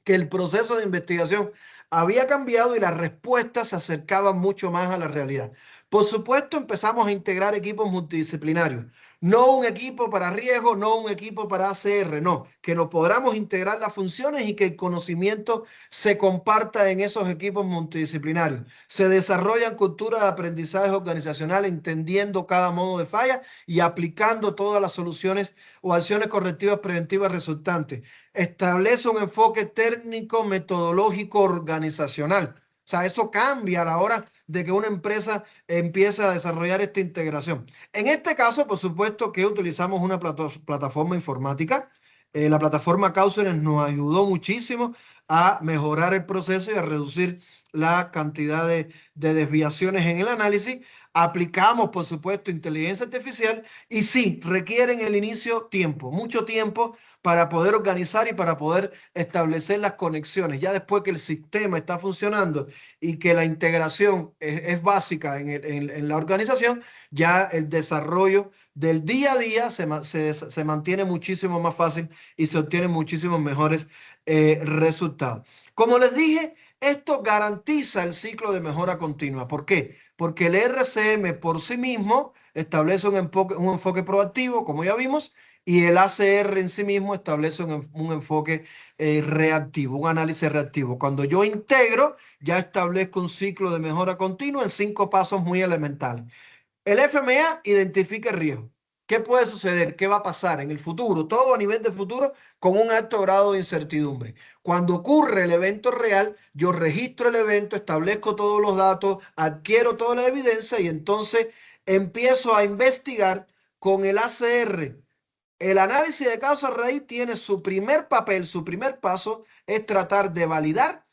que el proceso de investigación había cambiado y las respuestas se acercaban mucho más a la realidad. Por supuesto, empezamos a integrar equipos multidisciplinarios. No un equipo para riesgo, no un equipo para ACR, no. Que nos podamos integrar las funciones y que el conocimiento se comparta en esos equipos multidisciplinarios. Se desarrollan culturas de aprendizaje organizacional entendiendo cada modo de falla y aplicando todas las soluciones o acciones correctivas preventivas resultantes. Establece un enfoque técnico, metodológico, organizacional. O sea, eso cambia a la hora de que una empresa empiece a desarrollar esta integración. En este caso, por supuesto que utilizamos una plataforma informática. La plataforma Causenes nos ayudó muchísimo a mejorar el proceso y a reducir la cantidad de desviaciones en el análisis. Aplicamos, por supuesto, inteligencia artificial y sí, requieren el inicio tiempo, mucho tiempo para poder organizar y para poder establecer las conexiones. Ya después que el sistema está funcionando y que la integración es básica en la organización, ya el desarrollo del día a día se mantiene muchísimo más fácil y se obtienen muchísimos mejores resultados. Como les dije, Esto garantiza el ciclo de mejora continua. ¿Por qué? Porque el RCM por sí mismo establece un enfoque proactivo, como ya vimos, y el ACR en sí mismo establece un enfoque reactivo, un análisis reactivo. Cuando yo integro, ya establezco un ciclo de mejora continua en 5 pasos muy elementales. El FMA identifica el riesgo. ¿Qué puede suceder? ¿Qué va a pasar en el futuro? Todo a nivel de futuro con un alto grado de incertidumbre. Cuando ocurre el evento real, yo registro el evento, establezco todos los datos, adquiero toda la evidencia y entonces empiezo a investigar con el ACR. El análisis de causa raíz tiene su primer papel, su primer paso es tratar de validar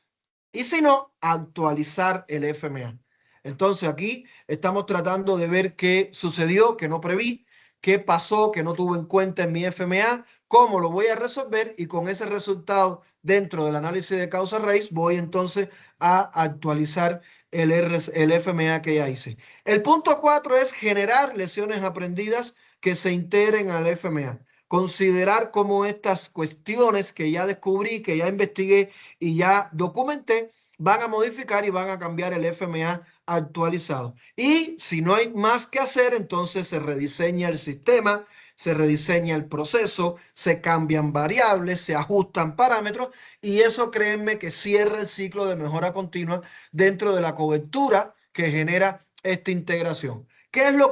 y si no, actualizar el FMA. Entonces aquí estamos tratando de ver qué sucedió, que no preví, qué pasó, que no tuve en cuenta en mi FMA, cómo lo voy a resolver y con ese resultado dentro del análisis de causa raíz voy entonces a actualizar el FMA que ya hice. El punto 4 es generar lesiones aprendidas que se integren al FMA. Considerar cómo estas cuestiones que ya descubrí, que ya investigué y ya documenté, van a modificar y van a cambiar el FMA actualizado. Y si no hay más que hacer, entonces se rediseña el sistema, se rediseña el proceso, se cambian variables, se ajustan parámetros y eso créanme que cierra el ciclo de mejora continua dentro de la cobertura que genera esta integración. ¿Qué es lo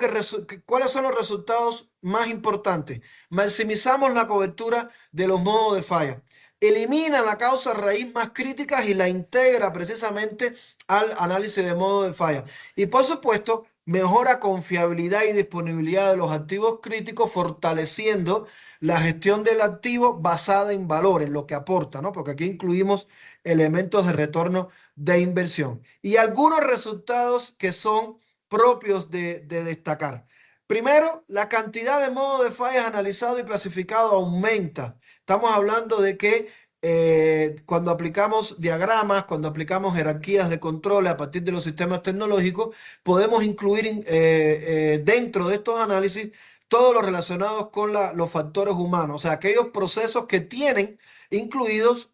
¿Cuáles son los resultados más importantes? Maximizamos la cobertura de los modos de falla. Elimina la causa raíz más críticas y la integra precisamente al análisis de modo de falla. Y por supuesto, mejora confiabilidad y disponibilidad de los activos críticos, fortaleciendo la gestión del activo basada en valor, en lo que aporta, ¿no? Porque aquí incluimos elementos de retorno de inversión. Y algunos resultados que son propios de destacar. Primero, la cantidad de modos de fallas analizado y clasificado aumenta. Estamos hablando de que cuando aplicamos diagramas, cuando aplicamos jerarquías de control a partir de los sistemas tecnológicos, podemos incluir dentro de estos análisis todo lo relacionado con los factores humanos, o sea, aquellos procesos que tienen incluidos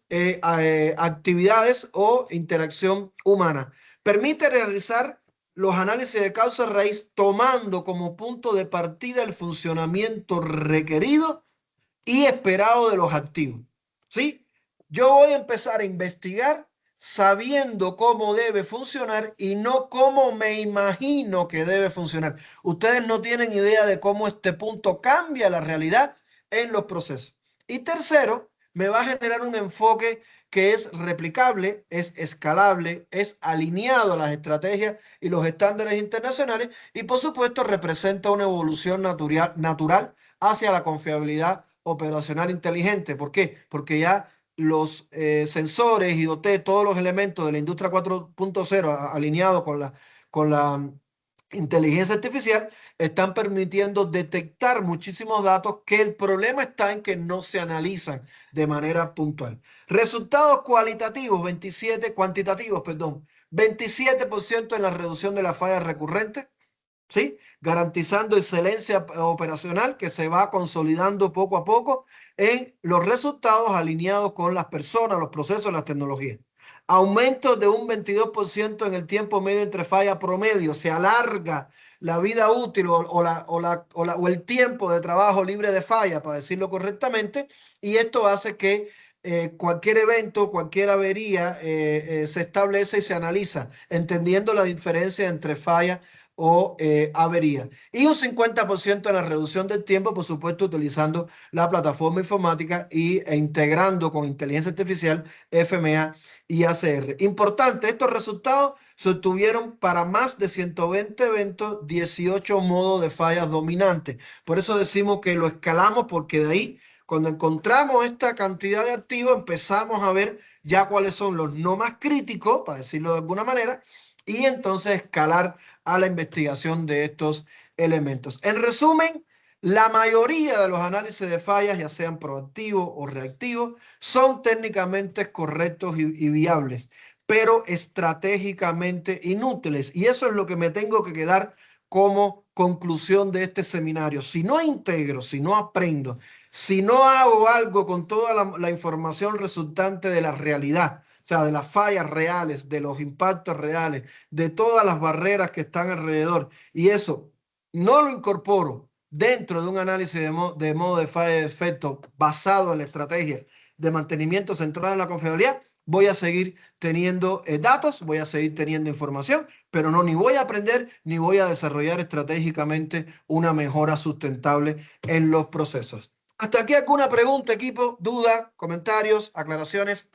actividades o interacción humana. Permite realizar los análisis de causa raíz tomando como punto de partida el funcionamiento requerido y esperado de los activos. ¿Sí? Yo voy a empezar a investigar sabiendo cómo debe funcionar y no cómo me imagino que debe funcionar. Ustedes no tienen idea de cómo este punto cambia la realidad en los procesos. Y tercero, me va a generar un enfoque que es replicable, es escalable, es alineado a las estrategias y los estándares internacionales y por supuesto representa una evolución natural hacia la confiabilidad operacional inteligente. ¿Por qué? Porque ya los sensores, IoT, todos los elementos de la industria 4.0 alineados con la inteligencia artificial están permitiendo detectar muchísimos datos que el problema está en que no se analizan de manera puntual. Resultados cuantitativos, 27% en la reducción de las fallas recurrentes, ¿sí? Garantizando excelencia operacional que se va consolidando poco a poco en los resultados alineados con las personas, los procesos, las tecnologías. Aumento de un 22% en el tiempo medio entre falla promedio. Se alarga la vida útil o el tiempo de trabajo libre de falla, para decirlo correctamente, y esto hace que cualquier evento, cualquier avería se establece y se analiza, entendiendo la diferencia entre falla o avería. Y un 50% en la reducción del tiempo, por supuesto, utilizando la plataforma informática e integrando con inteligencia artificial FMA y ACR. Importante, estos resultados se obtuvieron para más de 120 eventos, 18 modos de fallas dominantes. Por eso decimos que lo escalamos, porque de ahí, cuando encontramos esta cantidad de activos, empezamos a ver ya cuáles son los no más críticos, para decirlo de alguna manera, y entonces escalar a la investigación de estos elementos. En resumen, la mayoría de los análisis de fallas, ya sean proactivos o reactivos, son técnicamente correctos y viables, pero estratégicamente inútiles. Y eso es lo que me tengo que quedar como conclusión de este seminario. Si no integro, si no aprendo, si no hago algo con toda la información resultante de la realidad, o sea, de las fallas reales, de los impactos reales, de todas las barreras que están alrededor, y eso no lo incorporo dentro de un análisis de modo de falla de efecto basado en la estrategia de mantenimiento centrada en la confiabilidad, voy a seguir teniendo datos, voy a seguir teniendo información, pero no, ni voy a aprender ni voy a desarrollar estratégicamente una mejora sustentable en los procesos. Hasta aquí alguna pregunta, equipo, duda, comentarios, aclaraciones.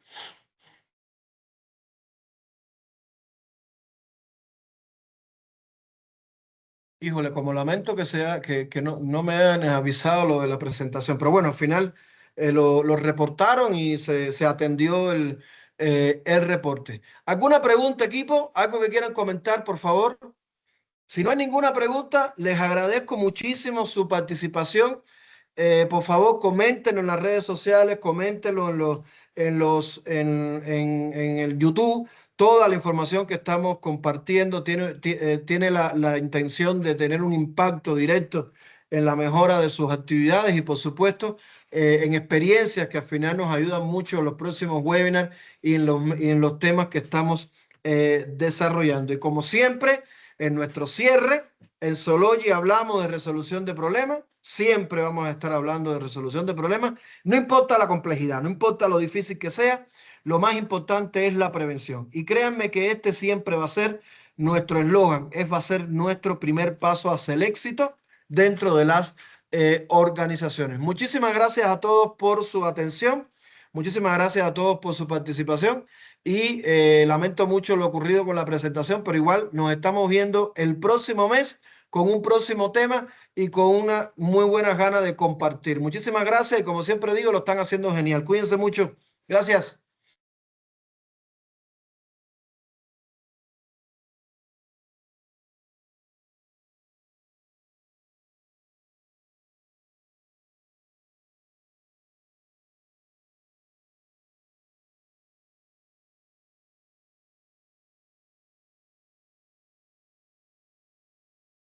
Híjole, como lamento que sea que no me hayan avisado lo de la presentación, pero bueno, al final lo reportaron y se atendió el reporte. ¿Alguna pregunta, equipo? ¿Algo que quieran comentar, por favor? Si no hay ninguna pregunta, les agradezco muchísimo su participación. Por favor, coméntenlo en las redes sociales, coméntenlo en el YouTube. Toda la información que estamos compartiendo tiene la intención de tener un impacto directo en la mejora de sus actividades y, por supuesto, en experiencias que al final nos ayudan mucho en los próximos webinars y en los temas que estamos desarrollando. Y como siempre, en nuestro cierre, en Sology hablamos de resolución de problemas, siempre vamos a estar hablando de resolución de problemas, no importa la complejidad, no importa lo difícil que sea, lo más importante es la prevención. Y créanme que este siempre va a ser nuestro eslogan, va a ser nuestro primer paso hacia el éxito dentro de las organizaciones. Muchísimas gracias a todos por su atención, muchísimas gracias a todos por su participación. Y lamento mucho lo ocurrido con la presentación, pero igual nos estamos viendo el próximo mes con un próximo tema y con una muy buena gana de compartir. Muchísimas gracias y como siempre digo, lo están haciendo genial. Cuídense mucho. Gracias.